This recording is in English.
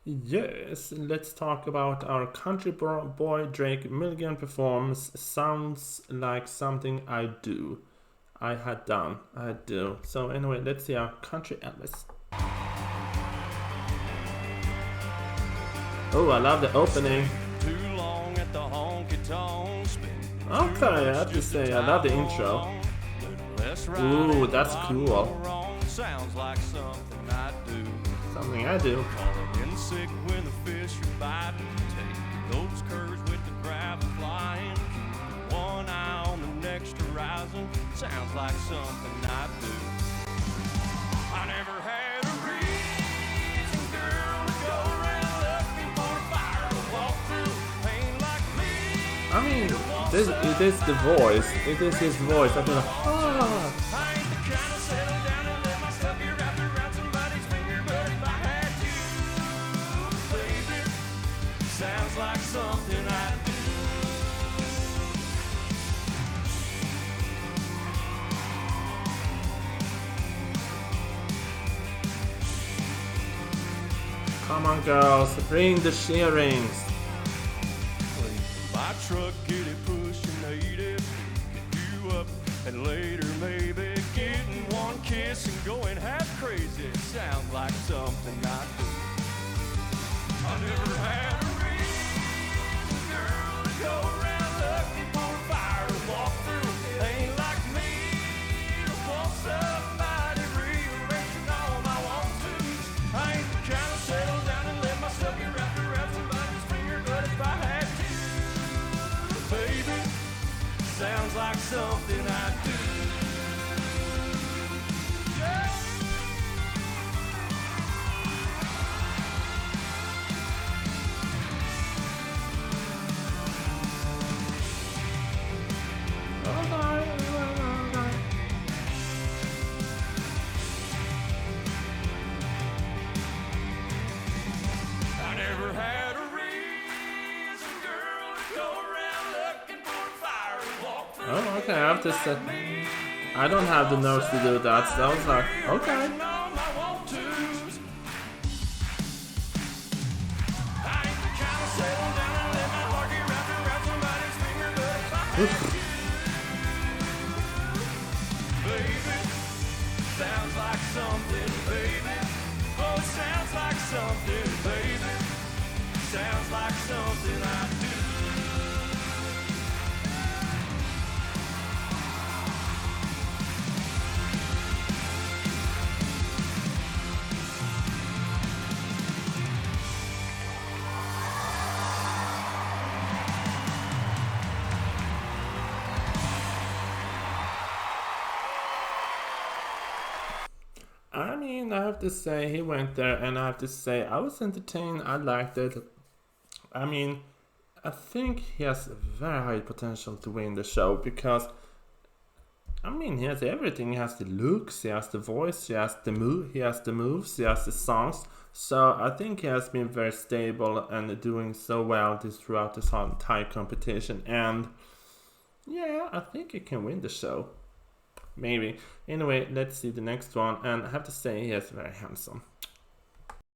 Yes, let's talk about our country boy Drake. Milligan performs Sounds Like Something I Do. I do. So anyway, let's see our country Elvis. Oh, I love the opening. Okay, I have to say, I love the intro. Ooh, that's cool. Something I do. Getting sick when the fish are biting. Take those curves with the gravel flying. Keep one eye on the next horizon. Sounds like something I do. I never had a reason, girl, to go around looking for a fire to walk through. Ain't like me. I mean, it is the voice. It is his voice. I feel like, I ain't the kind of settle down and let myself get wrapped around somebody's finger, but if I had you, baby, sounds like something I do. come on, girls, bring the shearings. My truck, get it pushing 80, pick you up, and later maybe getting one kiss and going half crazy. Sounds like something I do. I never had a reason, girl, to go around looking for a fire to walk through. Ain't like me to want somebody rearranging all my want-tos. I ain't the kind of settle down and let myself get wrapped around somebody's finger, but if I had to, baby, sounds like something I do. Yeah. I never had a reason, girl, to go around looking for a fire to walk through. Oh, okay, I have to say, I don't have the nerves to do that, so I was like, okay. Sounds like something, baby. Oh, sounds like something, baby. Sounds like something I do. I mean, I have to say, he went there, and I have to say, I was entertained, I liked it. I mean, I think he has very high potential to win the show, because, I mean, he has everything. He has the looks, he has the voice, he has the moves, he has the songs. So I think he has been very stable and doing so well throughout this whole entire competition. And yeah, I think he can win the show. Maybe. Anyway, let's see the next one. And I have to say, he is very handsome.